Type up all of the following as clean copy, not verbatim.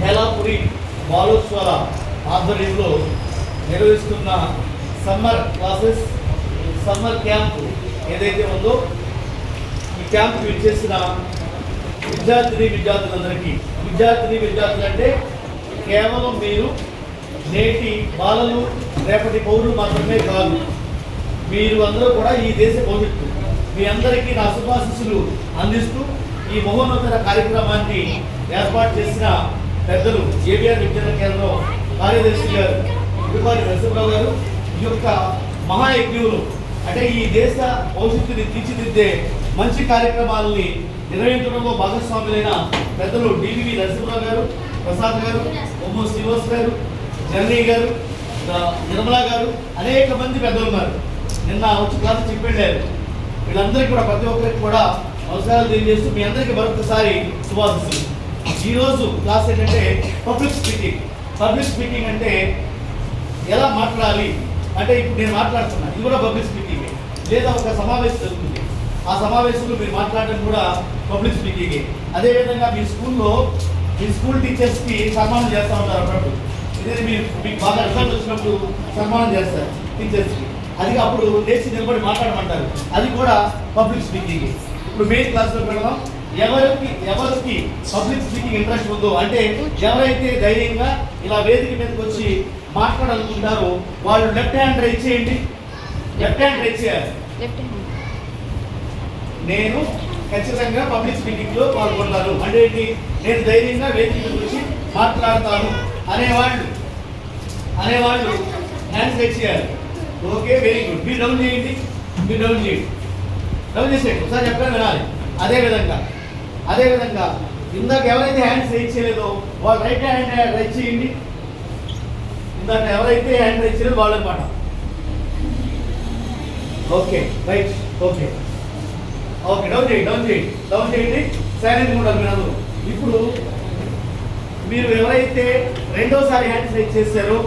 హేలాపురి బాలోత్సవాల ఆధ్వర్యంలో నిర్వహిస్తున్న summer classes, summer camp ఏదైతే ఉందో ఈ క్యాంప్కి విచ్చేసిన విద్యార్థులందరికీ, విద్యార్థులు అంటే కేవలం మీరు నేటి బాలలు, రేపటి పౌరులు మాత్రమే కాదు, మీరు అందరూ కూడా ఈ దేశ భవిష్యత్తు. మీ అందరికీ నా శుభాశీస్సులు అందిస్తూ ఈ మహోన్నత కార్యక్రమాన్ని ఏర్పాటు చేసిన పెద్దలు ఏబిఆర్ విజ్ఞాన కేంద్రం కార్యదర్శి గారు ఇటుపాటి నరసింహరావు గారు, ఈ యొక్క మహాయజ్ఞులు అంటే ఈ దేశ భవిష్యత్తుని తీర్చిదిద్దే మంచి కార్యక్రమాలని నిర్వహించడంలో భాగస్వాములైన పెద్దలు డివివి నరసింహరావు గారు, ప్రసాద్ గారు, ఒమ్మో శ్రీనివాస్ గారు, జర్నీ గారు, నిర్మలా గారు, అనేక మంది పెద్దలు ఉన్నారు. నిన్న వచ్చి క్లాస్ చెప్పారు. వీళ్ళందరికీ కూడా ప్రతి ఒక్కరికి కూడా నమస్కారాలు తెలియజేస్తూ మీ అందరికీ మరొకసారి శుభాశీస్సులు. ఈరోజు క్లాస్ ఏంటంటే పబ్లిక్ స్పీకింగ్ అంటే ఎలా మాట్లాడాలి అంటే ఇప్పుడు నేను మాట్లాడుతున్నా, ఇది కూడా పబ్లిక్ స్పీకింగే. లేదా ఒక సమావేశం జరుగుతుంది, ఆ సమావేశంలో మీరు మాట్లాడడం కూడా పబ్లిక్ స్పీకింగే. అదేవిధంగా మీ స్కూల్ టీచర్స్కి సన్మానం చేస్తూ ఉంటారు అప్పుడప్పుడు. ఇదే మీకు బాగా రిజల్ట్ వచ్చినప్పుడు సన్మానం చేస్తారు టీచర్స్కి. అది అప్పుడు లేచి నిలబడి మాట్లాడమంటారు, అది కూడా పబ్లిక్ స్పీకింగ్. ఇప్పుడు మెయిన్ క్లాస్లో పెడదాం. ఎవరికి పబ్లిక్ స్పీకింగ్ ఇంట్రెస్ట్ ఉందో అంటే ఎవరైతే ధైర్యంగా ఇలా వేదిక మీదకి వచ్చి మాట్లాడాలనుకుంటారో వాళ్ళు లెఫ్ట్ హ్యాండ్ రైజ్ చేయండి. లెఫ్ట్ హ్యాండ్ రైజ్ చేయాలి. నేను ఖచ్చితంగా పబ్లిక్ స్పీకింగ్లో పాల్గొంటాను అంటే ఏంటి, నేను ధైర్యంగా వేదిక మీద వచ్చి మాట్లాడతాను అనేవాళ్ళు హ్యాండ్స్ రైజ్ చేయాలి. Okay, very good. మీరు డౌన్ చేయండి. డౌన్ చేసేయండి. ఒకసారి చెప్పాను వినాలి. అదేవిధంగా ఇందాక ఎవరైతే హ్యాండ్స్ రైజ్ చేయలేదో వాళ్ళు రైట్ హ్యాండ్ రైజ్ చేయండి. ఇందాక ఎవరైతే హ్యాండ్ రైజ్ చేయలేదో వాళ్ళు అనమాట. Okay, right. ఓకే, డౌన్ చేయండి. సైలెంట్ ఉండాలి మీరు అందరూ. ఇప్పుడు మీరు ఎవరైతే రెండోసారి హ్యాండ్స్ రైజ్ చేశారో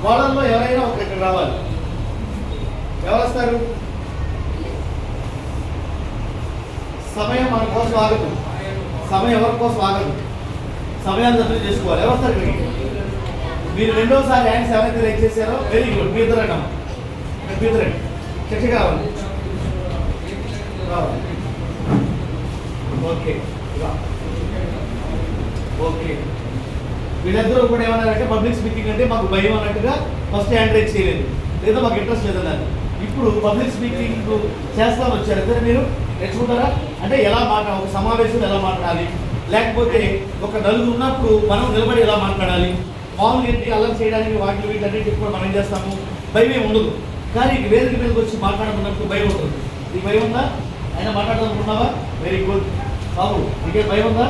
వాళ్ళల్లో ఎవరైనా ఒక ఇక్కడ రావాలి. ఎవరు వస్తారు? సమయం మన కోసం ఆగదు, సమయం ఎవరి కోసం ఆగదు. సమయాన్ని దర్శనం చేసుకోవాలి. ఎవరు వస్తారు ఇక్కడికి? మీరు రెండోసారి హ్యాండ్స్ ఎవరైతే రైజ్ చేశారో వెరీ గుడ్. మీ ఇద్దరు రండి. చర్చకి రావాలి. ఓకే, వీళ్ళిద్దరూ కూడా ఏమన్నారంటే పబ్లిక్ స్పీకింగ్ అంటే మాకు భయం అన్నట్టుగా ఫస్ట్ హ్యాండ్ రైజ్ చేయలేదు, లేదా మాకు ఇంట్రెస్ట్ లేదన్నారు. ఇప్పుడు పబ్లిక్ స్పీకింగ్ చేస్తామని వచ్చారు ఇద్దరు. మీరు నేర్చుకుంటారా అంటే ఎలా ఒక సమావేశంలో ఎలా మాట్లాడాలి, లేకపోతే ఒక నలుగురు ఉన్నప్పుడు మనం నిలబడి ఎలా మాట్లాడాలి, మామూలు ఏంటి అల్లరి చేయడానికి వీటన్నిటికి కూడా మనం ఏం చేస్తాము, భయం ఏమి ఉండదు. కానీ వేదిక మీదకి వచ్చి మాట్లాడుతున్నప్పుడు భయం ఉంటుంది. నీకు భయం ఉందా? అయినా మాట్లాడాలనుకున్నావా? వెరీ గుడ్ బాబు, నీకే భయం ఉందా?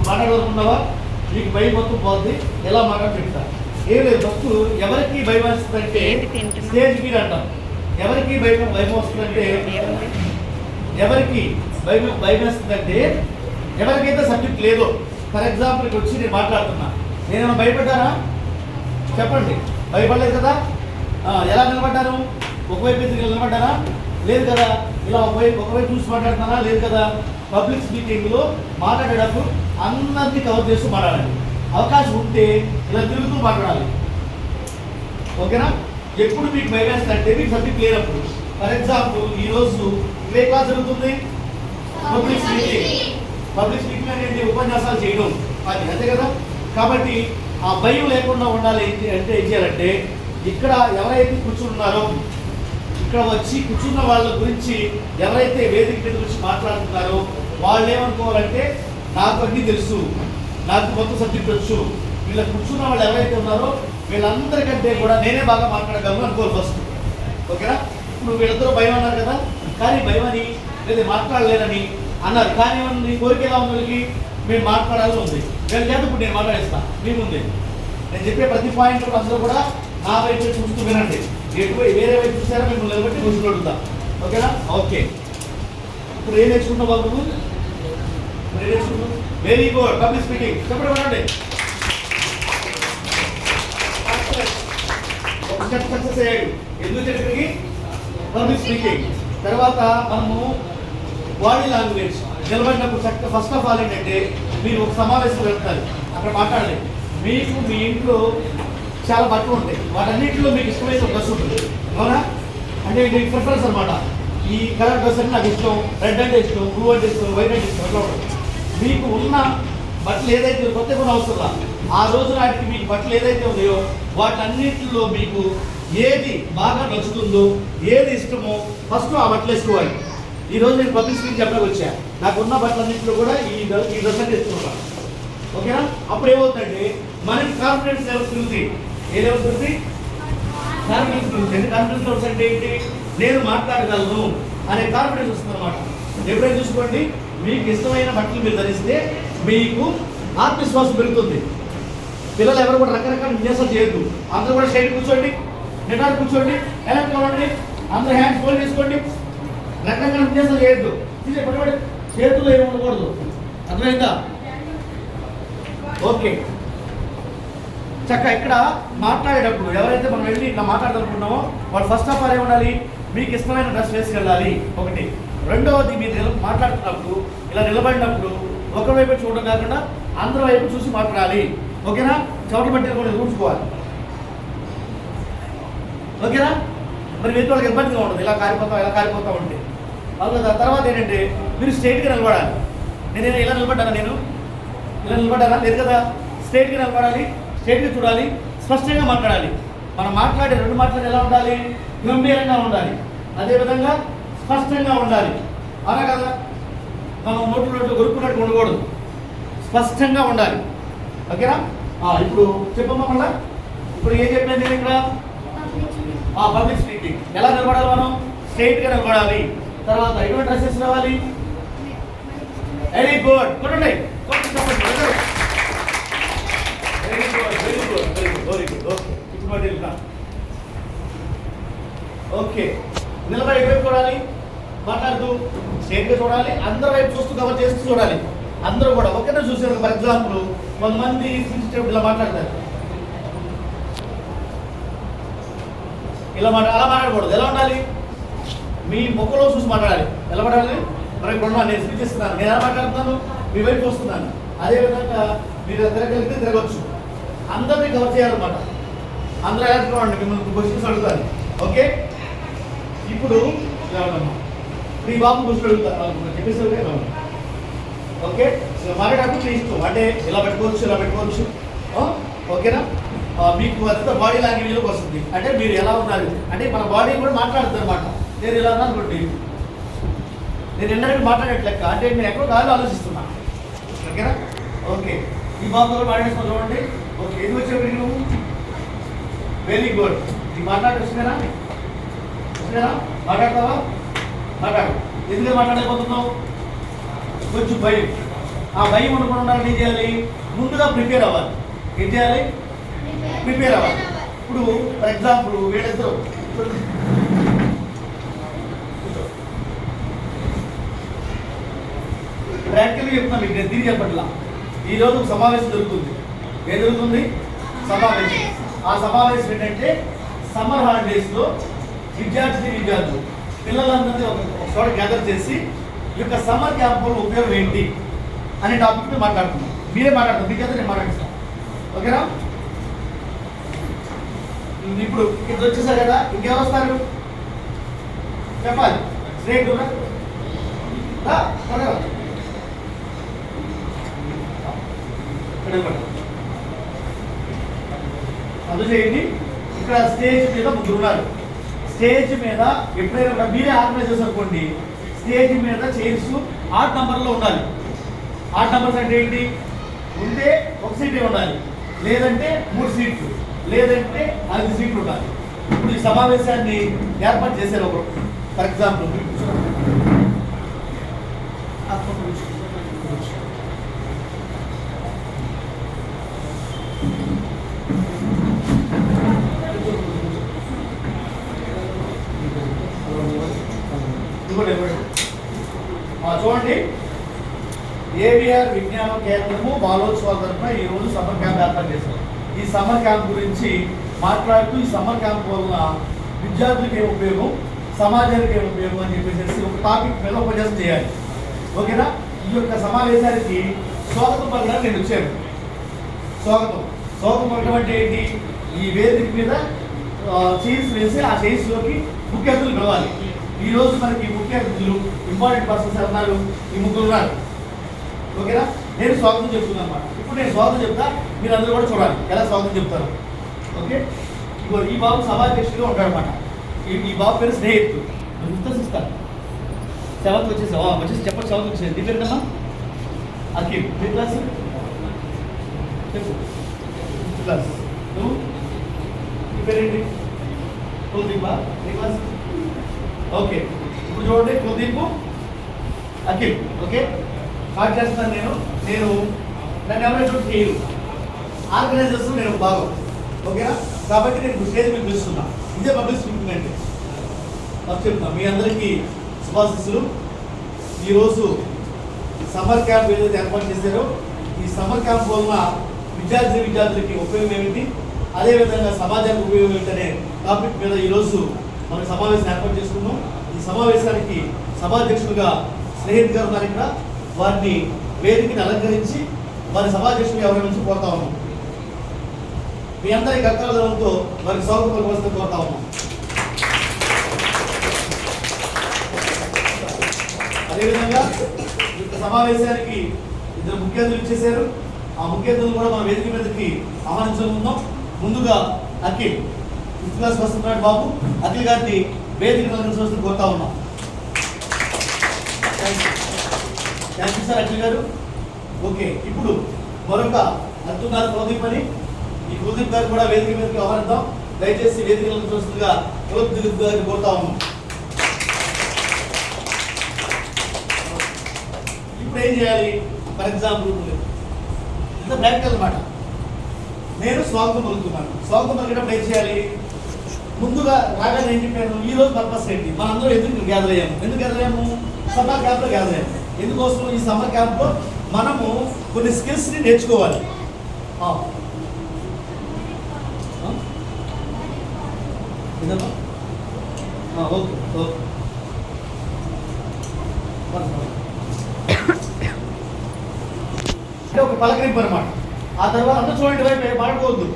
మాట్లాడాలనుకున్నావా? నీకు భయం మొత్తం పోద్ది. ఎలా మాట్లాడి చెప్తా ఏం లేదు. ఫస్ట్ ఎవరికి భయం వస్తుందంటే స్టేజ్ ఫియర్ అంటాం. ఎవరికి భయం వస్తుందంటే ఎవరికైతే సబ్జెక్ట్ లేదో, ఫర్ ఎగ్జాంపుల్కి వచ్చి నేను మాట్లాడుతున్నా, నేనేమైనా భయపడ్డానా? చెప్పండి. భయపడలేదు కదా. ఎలా నిలబడ్డాను? ఒకవైపు ఎదురు నిలబడ్డానా? లేదు కదా. ఇలా ఒకవైపు చూసి మాట్లాడుతున్నానా? లేదు కదా. పబ్లిక్ స్పీకింగ్లో మాట్లాడేటప్పుడు అందరినీ కవర్ చేస్తూ మాట్లాడాలి. అవకాశం ఉంటే ఇలా తిరుగుతూ మాట్లాడాలి. ఓకేనా? ఎప్పుడు మీకు భయం వేస్తుందంటే మీకు సబ్జెక్ట్ లేనప్పుడు. ఫర్ ఎగ్జాంపుల్ ఈరోజు ఏ క్లాస్ జరుగుతుంది? పబ్లిక్ స్పీకింగ్ అనేది ఉపన్యాసాలు చేయడం, అది అంతే కదా. కాబట్టి ఆ భయం లేకుండా ఉండాలి అంటే ఏం చేయాలంటే, ఇక్కడ ఎవరైతే కూర్చున్నారో, ఇక్కడ వచ్చి కూర్చున్న వాళ్ళ గురించి ఎవరైతే వేదిక మీద గురించి మాట్లాడుతున్నారో వాళ్ళు ఏమనుకోవాలంటే నాకు అన్నీ తెలుసు, నాకు మొత్తం సబ్జెక్ట్ వచ్చు, వీళ్ళ కూర్చున్న వాళ్ళు ఎవరైతే ఉన్నారో వీళ్ళందరికంటే కూడా నేనే బాగా మాట్లాడగలను అనుకోవాలి ఫస్ట్. ఓకేనా? ఇప్పుడు వీళ్ళందరూ భయం అన్నారు కదా, కానీ భయం అని లేదా మాట్లాడలేరని అన్నారు. కానీ నీ కోరిక ఎలా ఉంది? వీళ్ళకి మేము మాట్లాడాలని ఉంది. వీళ్ళ చేత ఇప్పుడు నేను మాట్లాడిస్తాను మీ ముందే. నేను చెప్పే ప్రతి పాయింట్ అందరూ కూడా నా వైపు చూస్తూ వినండి. వేరే వైపు చూసారా మిమ్మల్ని నిలబట్టి కూర్చుని అడుగుతా. ఓకేనా? ఓకే. ఇప్పుడు ఏం నేర్చుకుంటావు బాబు? Very good. పబ్లిక్ స్పీకింగ్ చెప్పండి. సక్సెస్ అయ్యాడు. ఎందుకు చెప్పి పబ్లిక్ స్పీకింగ్. తర్వాత మనము బాడీ లాంగ్వేజ్ నిలబడినప్పుడు ఫస్ట్ ఆఫ్ ఆల్ ఏంటంటే మీరు ఒక సమావేశం వెళ్తారు, అక్కడ మాట్లాడాలి. మీకు మీ ఇంట్లో చాలా బట్టలు ఉంటాయి, వాటన్నింటిలో మీకు ఇష్టమైన డ్రెస్ ఉంటుంది, అవునా? అంటే మీకు ప్రిఫరెన్స్ అనమాట. ఈ కలర్ డ్రెస్ అంటే నాకు ఇష్టం, రెడ్ అంటే ఇష్టం, బ్లూ అంటే ఇష్టం, వైట్ అంటే ఇష్టం, అట్లా ఉంటుంది. మీకు ఉన్న బట్టలు ఏదైతే కొత్త కూడా అవసరం, ఆ రోజు నాటికి మీకు బట్టలు ఏదైతే ఉన్నాయో వాటన్నింటిలో మీకు ఏది బాగా నచ్చుతుందో, ఏది ఇష్టమో ఫస్ట్ ఆ బట్టలు వేసుకోవాలి. ఈరోజు నేను పబ్లిక్ స్పీచ్ చెప్పడానికి వచ్చా, నాకు ఉన్న బట్టలన్నింటిలో కూడా ఈ డ్రెస్ అంటే ఇస్తున్నాను, ఓకేనా? అప్పుడు ఏమవుతుందంటే మనకి కాన్ఫిడెన్స్ లెవెల్ పెరుగుతాయి. ఏ లెవెల్ పెరుగుతాయి? కాన్ఫిడెన్స్ పెరుగుతుంది. కాన్ఫిడెన్స్ లెవెల్స్ అంటే ఏంటి? నేను మాట్లాడగలను అనే కాన్ఫిడెన్స్ వస్తుంది అనమాట. ఎప్పుడైనా చూసుకోండి, మీకు ఇష్టమైన బట్టలు మీరు ధరిస్తే మీకు ఆత్మవిశ్వాసం పెరుగుతుంది. పిల్లలు ఎవరు కూడా రకరకాల విన్యాసాలు చేయొద్దు. అందరూ కూడా స్ట్రైట్ కూర్చోండి, నిటారు కూర్చోండి, ఎలా కావాలండి, అందరూ హ్యాండ్స్ ఫోల్డ్ చేసుకోండి. రకరకాల విన్యాసాలు చేయొద్దు. పట్టుబడి చేతులు ఏమి ఉండకూడదు, అర్థమైందా? ఓకే, చక్క. ఇక్కడ మాట్లాడేటప్పుడు ఎవరైతే మనం వెళ్ళి ఇట్లా మాట్లాడాలనుకున్నామో వాళ్ళు ఫస్ట్ ఆఫ్ ఆల్ ఏముండాలి? మీకు ఇష్టమైన డ్రెస్ వేసి వెళ్ళాలి, ఒకటి. రెండవది, మీరు మాట్లాడుతున్నప్పుడు ఇలా నిలబడినప్పుడు ఒకరి వైపు చూడడం కాకుండా అందరి వైపు చూసి మాట్లాడాలి, ఓకేనా? చోట్ల బట్టి కూడా చూసుకోవాలి, ఓకేనా? మరి మీతో వాళ్ళకి ఇబ్బందిగా ఉండదు, ఇలా కారిపోతా ఉంటే. అవును. తర్వాత ఏంటంటే మీరు స్ట్రైట్గా నిలబడాలి. నేను ఇలా నిలబడ్డానా? నేను ఇలా నిలబడ్డానా? లేదు కదా. స్ట్రైట్గా నిలబడాలి, స్ట్రైట్గా చూడాలి, స్పష్టంగా మాట్లాడాలి. మనం మాట్లాడే రెండు మాటలు ఎలా ఉండాలి? గంభీరంగా ఉండాలి, అదేవిధంగా స్పష్టంగా ఉండాలి, అలా కదా. మనం నోట్లు కొరుక్కున్నట్టు ఉండకూడదు, స్పష్టంగా ఉండాలి, ఓకేనా? ఇప్పుడు చెప్పమ్మా మళ్ళా. ఇప్పుడు ఏం చెప్పాను నేను ఇక్కడ? పబ్లిక్ స్పీకింగ్ ఎలా నిలబడాలి? మనం స్ట్రైట్గా నిలబడాలి. తర్వాత ఎటువంటి డ్రెస్సెస్ రావాలి? వెరీ గుడ్, కొట్టండి. Very good, very good, very good, very good. Okay, ఇప్పుడు వెళ్తాం. ఓకే, నిలబడి ఎటువైపు చూడాలి? మాట్లాడుతూ స్ట్రైట్గా చూడాలి, అందరి వైపు చూస్తూ కవర్ చేస్తూ చూడాలి. అందరూ కూడా ఒకటే చూసారు. ఫర్ ఎగ్జాంపుల్, కొంతమంది ఇలా మాట్లాడతారు, అలా మాట్లాడకూడదు. ఎలా ఉండాలి? మీ ముఖంలో చూసి మాట్లాడాలి. ఎలా మాట్లాడాలి? మరి ఇప్పుడు నేను స్పీచ్ ఇస్తున్నాను, నేను ఎలా మాట్లాడుతున్నాను? మీ వైపు వస్తున్నాను. అదేవిధంగా మీరు తిరగలిగితే తిరగచ్చు. అందరినీ కవర్ చేయాలన్నమాట. అందరూ ఎలా చూడండి, మిమ్మల్ని క్వశ్చన్స్ అడుగుతారు, ఓకే? ఇప్పుడు ఈ బాబు క్వశ్చన్ అడుగుతారు, చెప్పేసి ఓకే. మాట్లాడేటప్పుడు మీ ఇష్టం, అంటే ఇలా పెట్టుకోవచ్చు, ఇలా పెట్టుకోవచ్చు, ఓకేనా? మీకు అంతా బాడీ లాంగ్వేజ్లోకి వస్తుంది. అంటే మీరు ఎలా ఉన్నారు అంటే మన బాడీ కూడా మాట్లాడుతుంది అనమాట. నేను ఇలా అనుకోండి, నేను ఇండైరెక్ట్ మాట్లాడేట్ లెక్క, అంటే నేను ఎక్కడో కాదు ఆలోచిస్తున్నా, ఓకేనా? ఓకే, ఈ బాబు కూడా మాట్లాడేస్తున్నా చూడండి. ఓకే, ఎందుకు వచ్చావు నువ్వు? Very good. ఈ మాట్లాడి వస్తుందేనా? మాట్లాడతావా? మాట్లాడు. ఎందుకంటే మాట్లాడలేకపోతున్నావు? కొంచెం భయం. ఆ భయం ఉండకుండా ఏం చేయాలి? ముందుగా ప్రిపేర్ అవ్వాలి. ఏం చేయాలి? ప్రిపేర్ అవ్వాలి. ఇప్పుడు ఫర్ ఎగ్జాంపుల్ వీళ్ళిద్దరు ప్రాక్టికల్గా చెప్తున్నాను మీకు, నేను తిరిగి చెప్పట్లా. ఈరోజు ఒక సమావేశం జరుగుతుంది. ఏం జరుగుతుంది? సమావేశం. ఆ సమావేశం ఏంటంటే సమ్మర్ హాలిడేస్లో విద్యార్థులు పిల్లలందరినీ ఒక చోట గ్యాదర్ చేసి ఈ యొక్క సమ్మర్ క్యాంపుల ఉపయోగం ఏంటి అనే టాపిక్ మీద మాట్లాడుతున్నాం. మీరే మాట్లాడుతున్నారు, మీకైతే నేను మాట్లాడిస్తాను, ఓకేనా? ఇప్పుడు ఇది వచ్చేసారు కదా, ఇంకెవరు వస్తారు చెప్పాలి? స్ట్రైట్ అందుచేయండి. ఇక్కడ స్టేజ్ మీద ముగ్గురు ఉన్నారు. స్టేజ్ మీద ఎప్పుడైనా మీరే ఆర్గనైజ్ చేసారనుకోండి, స్టేజ్ మీద చైర్స్ ఆడ్ నెంబర్లో ఉండాలి. ఆడ్ నెంబర్స్ అంటే ఏంటి? ఉంటే ఒక సీటే ఉండాలి, లేదంటే 3 సీట్లు, లేదంటే 5 సీట్లు ఉండాలి. ఇప్పుడు ఈ సమావేశాన్ని ఏర్పాటు చేశారు ఒకరు. ఫర్ ఎగ్జాంపుల్ చూడండి, ఏవిఆర్ విజ్ఞాన కేంద్రము బాలోత్సవాల తరఫున ఈరోజు సమ్మర్ క్యాంప్ ఏర్పాటు చేశారు. ఈ సమ్మర్ క్యాంప్ గురించి మాట్లాడుతూ ఈ సమ్మర్ క్యాంప్ వల్ల విద్యార్థులకి ఏం ఉపయోగం, సమాజానికి ఏం ఉపయోగం అని చెప్పేసి ఒక టాపిక్ మీద ఉపన్యాసం చేయాలి, ఓకేనా? ఈ యొక్క సమావేశానికి స్వాగతం పలకడానికి నేను వచ్చాను. స్వాగతం పలకడం అంటే ఏంటి? ఈ వేదిక మీద చైర్స్ వేసి ఆ చైర్స్లోకి ముఖ్య అతిథులు పిలవాలి. ఈరోజు మనకి ముఖ్య అతిథులు ఇంపార్టెంట్ పర్సన్స్ ఉన్నారు, ఈ ముగ్గురు ఉన్నారు. ఓకేనా? నేను స్వాగతం చెప్తున్నాను అన్నమాట. ఇప్పుడు నేను స్వాగతం చెప్తా, మీరు అందరూ కూడా చూడాలి ఎలా స్వాగతం చెప్తారు. ఓకే, ఈ బాబు సభాధ్యక్షుడిగా ఉంటాడు అనమాట. ఈ బాబు పేరు స్నేహితుడు. ఇస్తాను సెవెంత్ వచ్చేసి చెప్పండి. సెవెంత్ వచ్చేసి నీ పేరుదమ్మా అఖిల్. మీ క్లాస్ చెప్పు. క్లాస్ నువ్వు నీ పేరేంటి? కుల్దీప్. నీ క్లాస్ ఓకే. ఇప్పుడు చూడండి, కుల్దీప్, అఖిల్. ఓకే, స్టార్ట్ చేస్తాను నేను నన్ను ఎవరైనా చూసి చేయరు, ఆర్గనైజర్స్ నేను భాగం. ఓకేనా? కాబట్టి నేను స్టేజ్ మీద పిలుస్తున్నా. ఇదే పబ్లిక్ స్పీకింగ్ అంటే చెప్తున్నా. మీ అందరికీ శుభాశీస్సులు. ఈరోజు సమ్మర్ క్యాంప్ ఏదైతే ఏర్పాటు చేశారో, ఈ సమ్మర్ క్యాంప్ వలన విద్యార్థులకి ఉపయోగం ఏమిటి, అదేవిధంగా సమాజానికి ఉపయోగం ఏమిటనే టాపిక్ మీద ఈరోజు మనం సమావేశం ఏర్పాటు చేసుకున్నాం. ఈ సమావేశానికి సభాధ్యక్షులుగా స్నేహితు గారు ఉన్నారు. ఇక్కడ వారిని వేదికని అలంకరించి వారి సభాధ్యక్షులు ఎవరి నుంచి కోరుతా ఉన్నాం. మీ అందరి కర్తవ్యాలతో వారికి స్వాగతం పలకవలసిందిగా కోరుతా ఉన్నాం. అదేవిధంగా ఈ సమావేశానికి ఇద్దరు ముఖ్య అతిథులు ఇచ్చేశారు. ఆ ముఖ్య అతిథులు కూడా మన వేదిక మీదకి ఆహ్వానించనున్నాం. ముందుగా అఖిల్, ఫిఫ్త్ క్లాస్ వస్తున్నాడు బాబు. అఖిల్ గారిని వేదిక అలంకరించవలసిందిగా కోరుతా ఉన్నాం. థ్యాంక్ యూ సార్ అఖిల్ గారు. ఓకే, ఇప్పుడు మరొక అత్యున్నారు కులదీప్ అని. ఈ కులదీప్ గారు కూడా వేదిక మీదకి ఆహ్వానిద్దాం. దయచేసి వేదికలను చూస్తుందిగా కులదీప్ గారిని కోరుతా ఉన్నాం. ఇప్పుడు ఏం చేయాలి? ఫర్ ఎగ్జాంపుల్ ఇంత ప్రాక్టికల్ అన్నమాట. నేను స్వాగతం పలుకుతున్నాను. స్వాగతం పలికేటప్పుడు ఏం చేయాలి? ముందుగా రాగానే ఏం చెప్పాను, ఈ రోజు పర్పస్ ఏంటి, మనందరం ఎందుకు గ్యాదర్ అయ్యాము? సమ్మర్ క్యాంప్లో గ్యాదర్ అయ్యాము. ఎందుకోసం? ఈ సమ్మర్ క్యాంప్లో మనము కొన్ని స్కిల్స్ని నేర్చుకోవాలి. ఓకే ఓకే, అంటే ఒక పలకరింపు అనమాట. ఆ తర్వాత అంతా చూడండి, వైపు మాడుకోవద్దు.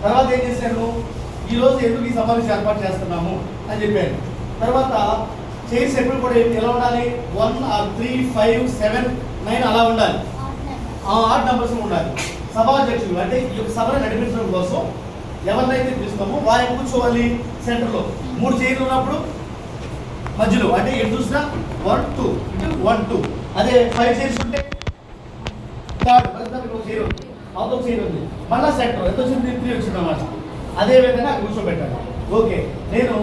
తర్వాత ఏం చేశాను, ఈరోజు ఎందుకు ఈ సమావేశం ఏర్పాటు చేస్తున్నాము అని చెప్పాను. తర్వాత చైర్స్ ఎప్పుడు కూడా ఎలా ఉండాలి? 1 or 3, 5, 7, 9 అలా ఉండాలి. ఆడ్ నెంబర్స్ ఉండాలి. సభాధ్యక్షులు అంటే ఈ యొక్క సభను నడిపించడం కోసం ఎవరినైతే పిలుస్తామో వారి కూర్చోవాలి సెంటర్లో. 3 చైర్లు ఉన్నప్పుడు మధ్యలో, అంటే ఎటు చూసినా 1, 2, ఇటు 1, 2. అదే 5 చైర్స్ ఉంటే థర్డ్ చైర్ ఉంది, అవతల చైర్ ఉంది, మళ్ళీ సెంటర్ ఎంత వచ్చింది? 3 వచ్చింది అన్నమాట. అదే విధంగా కూర్చోబెట్టాలి. ఓకే, నేను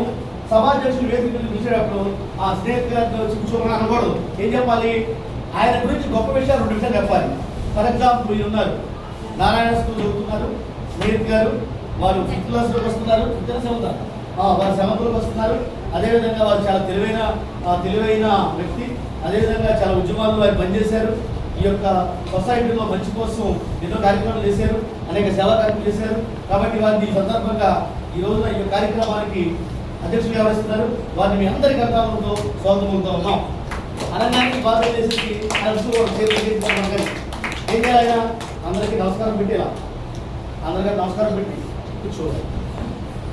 సభాధ్యక్షులు వేదిక చూసేటప్పుడు ఆ స్నేహితులతో వచ్చి కూర్చోమని అనకూడదు. ఏం చెప్పాలి? ఆయన గురించి గొప్ప విషయాలు 2 విషయాలు చెప్పాలి. ఫర్ ఎగ్జాంపుల్, వీళ్ళు ఉన్నారు, నారాయణ స్కూల్ చదువుతున్నారు స్నేహితు గారు. వారు 5th క్లాస్లోకి వస్తున్నారు, వారు 7th వస్తున్నారు. అదేవిధంగా వారు చాలా తెలివైన వ్యక్తి. అదేవిధంగా చాలా ఉద్యమాల్లో వారు పనిచేశారు. ఈ యొక్క సొసైటీలో మంచి కోసం ఎన్నో కార్యక్రమాలు చేశారు, అనేక సేవా కార్యక్రమాలు చేశారు. కాబట్టి వారిని ఈ సందర్భంగా ఈ రోజున ఈ కార్యక్రమానికి అధ్యక్షులు వ్యవహరిస్తున్నారు. వారిని మీ అందరి కర్తవ్యంతో స్వాగతం అవుతూ ఉన్నాం. అనగానే బాధ చేసేసి ఏం చేయాలి? అందరికీ నమస్కారం పెట్టేలా, అందరికీ నమస్కారం పెట్టి కూర్చోవాలి.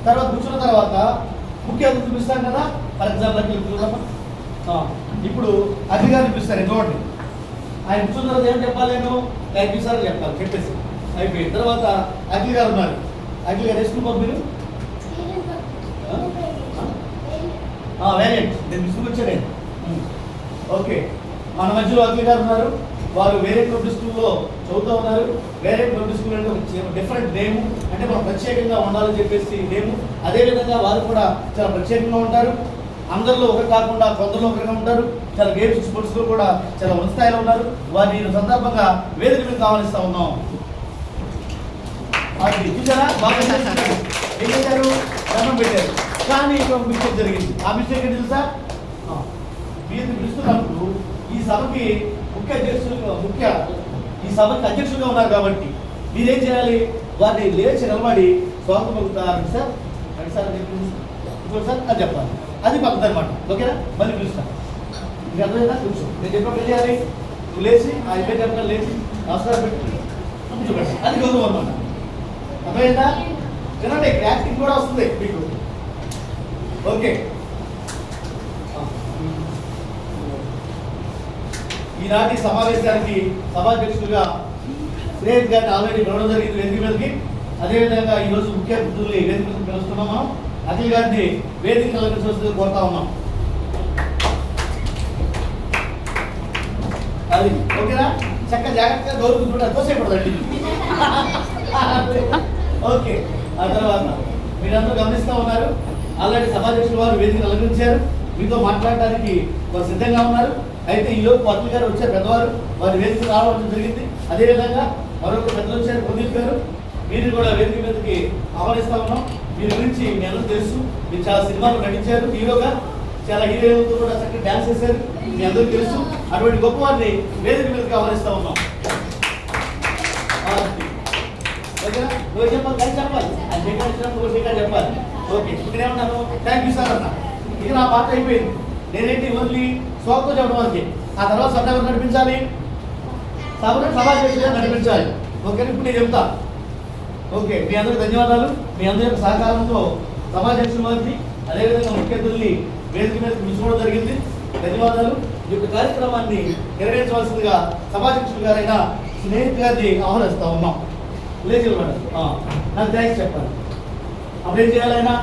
తర్వాత కూర్చున్న తర్వాత ముఖ్య అతిథులు పిలుస్తాం కదా. ఫర్ ఎగ్జాంపుల్ ఇప్పుడు అధికారులు పిలుస్తారు. చూడండి, ఆయన కూర్చున్న తర్వాత ఏం చెప్పాలి? నేను థ్యాంక్ యూ సార్ చెప్పాలి. చెప్పేసి అయిపోయిన తర్వాత అఖిల్ గారు ఉన్నారు. అఖిల్ గారు స్కూల్ పంపిణీ వేరియంట్ నేను స్కూల్ వచ్చాను. ఓకే, మన మధ్యలో అఖిల్ గారు ఉన్నారు. వారు వేరియంట్ పబ్లిక్ స్కూల్లో చదువుతూ ఉన్నారు. వేరియంట్ పబ్లిక్ స్కూల్ అంటే ఒక డిఫరెంట్ నేము, అంటే మనం ప్రత్యేకంగా ఉండాలని చెప్పేసి నేము. అదేవిధంగా వారు కూడా చాలా ప్రత్యేకంగా ఉంటారు. అందరిలో ఒకరు కాకుండా కొందరిలో ఒకరిగా ఉంటారు. చాలా గేమ్స్ స్పోర్ట్స్లో కూడా చాలా ఉన్నత స్థాయిలో ఉన్నారు. వారిని సందర్భంగా వేదిక మీద ఆహ్వానిస్తూ ఉన్నాం. అది చూసారా? బాగా ఏం చేశారు? దండం పెట్టారు. కానీ ఇక్కడ మిస్టేక్ జరిగింది. ఆ మిస్టేక్ ఏంటి తెలుసా? మీరు పిలుస్తున్నప్పుడు ఈ సభకి ఈ సభకి అధ్యక్షులుగా ఉన్నారు కాబట్టి మీరేం చేయాలి? వారిని లేచి నిలబడి స్వాగతం పలుకుతారు. సార్ రండి సార్ అని చెప్పి సార్ అది చెప్పాలి. అది పద్ధతి అనమాట. ఓకేనా? మళ్ళీ పిలుస్తాను. మీకు అర్థమైందా? కూర్చో. నేను చెప్పినప్పుడు ఏం చేయాలి? నువ్వు లేచి ఆ ఇబ్బంది చెప్పిన లేచి నమస్కారం పెట్టి కూర్చోబెట్టి అది గౌరవం అన్నమాట. అర్థమైందా? వినండి, యాక్టింగ్ కూడా వస్తుంది మీకు. ఓకే, ఈనాటి సమావేశానికి సభాధ్యక్షులుగా శ్రేయస్ గారిని ఆల్రెడీ పిలవడం జరిగింది వేదిక మీదకి. అదేవిధంగా ఈరోజు ముఖ్య అతిథుల్ని వేదిక మీదకి పిలుస్తున్నాం. మనం అఖిల్ గారిని వేదిక అలంకరించవలసిందిగా కోరుతా ఉన్నాం. అది ఓకేనా? చక్కగా జాగ్రత్తగా గౌరవించుకుంటే తోసేయకూడదండి. ఓకే, ఆ తర్వాత మీరందరూ గమనిస్తూ ఉన్నారు, ఆల్రెడీ సభాధ్యక్షులు వారు వేదికను అలంకరించారు. మీతో మాట్లాడడానికి వారు సిద్ధంగా ఉన్నారు. అయితే ఈలోపు అఖిల్ గారు వచ్చారు, పెద్దవారు, వారి వేదిక రావడం జరిగింది. అదేవిధంగా మరొక పెద్దలు వచ్చారు, ప్రదీప్ గారు. మీరు కూడా వేదిక మీదకి ఆహ్వానిస్తా ఉన్నాం. మీ గురించి మీ అందరూ తెలుసు, మీరు చాలా సినిమాలు నటించారు హీరోగా, చాలా హీరోలతో కూడా చక్కగా డ్యాన్స్ చేశారు, మీ అందరికీ తెలుసు. అటువంటి గొప్ప వారిని వేదిక మీదకి ఆహ్వానిస్తా ఉన్నాం. ఓకేనా? నువ్వు చెప్పాలి, కానీ చెప్పాలి, అది చెప్పాలి. ఓకే, ఇక్కడ ఏమన్నాను? థ్యాంక్ యూ సార్ అన్న. ఇక నా పాట అయిపోయింది. నేనేంటి ఓన్లీ స్వాగతం చెప్పడం వరకే. ఆ తర్వాత సభ నడిపించాలి, సభాధ్యక్షులుగా నడిపించాలి. ఓకే, ఇప్పుడు నేను చెప్తా. ఓకే, మీ అందరికి ధన్యవాదాలు. మీ అందరి యొక్క సహకారంతో సభాధ్యక్షుల వారికి అదేవిధంగా ముఖ్య అతిథుల్ని వేదిక మీద పిలుచుకోవడం జరిగింది. ధన్యవాదాలు. ఈ యొక్క కార్యక్రమాన్ని నిర్వహించవలసిందిగా సభాధ్యక్షులు గారైన స్నేహితు గారిని ఆహ్వానిస్తా ఉన్నాం. లేదు మేడం, నాకు థ్యాంక్స్ చెప్పాలి. అప్పుడు ఏం చేయాలైనా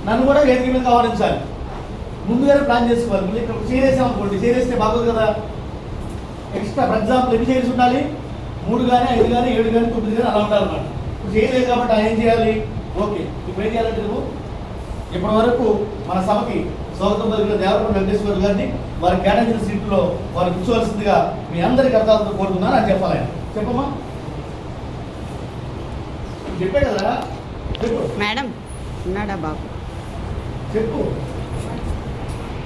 నన్ను కూడా వేదిక మీద ఆహ్వానించాలి. ముందుగానే ప్లాన్ చేసుకోవాలి. మళ్ళీ ఇక్కడ చేరేసాం అనుకోండి, చేరేస్తే బాగోదు కదా. ఎక్స్ట్రా ఫర్ ఎగ్జాంపుల్ ఎన్ని చేసి ఉండాలి? 3 కానీ 5 కానీ 7 కానీ 9 కానీ అలా ఉండాలన్నమాట. ఇప్పుడు చేయలేదు కాబట్టి ఆయన ఏం చేయాలి? ఓకే, ఇప్పుడు ఏం చేయాలంటే నువ్వు ఇప్పటి వరకు మన సభకి స్వాగతం పలికిన దేవరకొండ వెంకటేశ్వర గారిని వారి కేటాయించిన సీట్లో వారు కూర్చోవలసిందిగా మీ అందరి కర్తాలతో కోరుతున్నాను అని చెప్పాలి. ఆయన చెప్పమ్మా, చెప్పే కదా. చెప్పు మేడం, ఉన్నాడా బాబు? చెప్పు.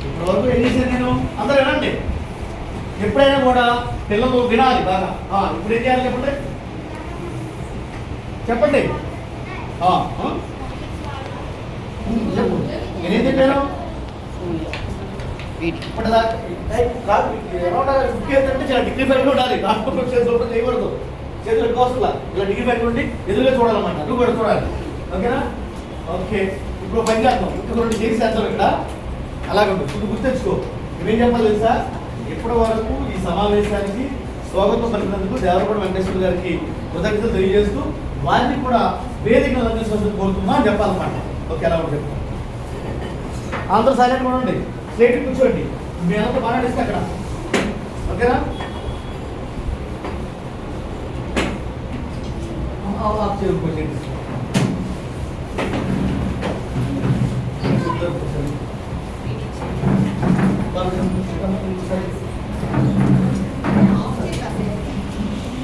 ఇప్పటి వరకు ఏం చేశాను నేను? అందరూ వినండి. ఎప్పుడైనా కూడా పిల్లలు వినాలి బాగా. ఇప్పుడు ఏం చేయాలి చెప్పండి, చెప్పండి. చెప్పు, నేనేం చెప్పాను? ఇప్పటిదాకా చాలా డిగ్నిఫైడ్గా ఉండాలి. రాష్ట్రం చేతులు చేయకూడదు, చేతులు ఎక్కువ ఇలా డిగ్నిఫైడ్ ఉండి ఎదురుగా చూడాలన్నమాట. నువ్వు కూడా చూడాలి. ఓకేనా? ఓకే, ఇప్పుడు పని చేద్దాం. ఇంకా 2 చేసేద్దాం ఇక్కడ. అలాగే ఇప్పుడు గుర్తించుకో. నువ్వేం చెప్పాలి తెలుసా? ఇప్పటి వరకు ఈ సమావేశానికి స్వాగతం పలికినందుకు దేవరకొండ వెంకటేశ్వర గారికి కృతజ్ఞతలు తెలియజేస్తూ వారిని కూడా వేదికను అలంకరించాల్సి కోరుతున్నా అని చెప్పాలన్నమాట. ఓకే, అలా కూడా చెప్తాను. అందరూ సైలెంట్ కూడా ఉండండి, స్ట్రైట్ కూర్చోండి. మీ అందరూ మాట్లాడిస్తే అక్కడ. ఓకేనా? చేరుకోండి.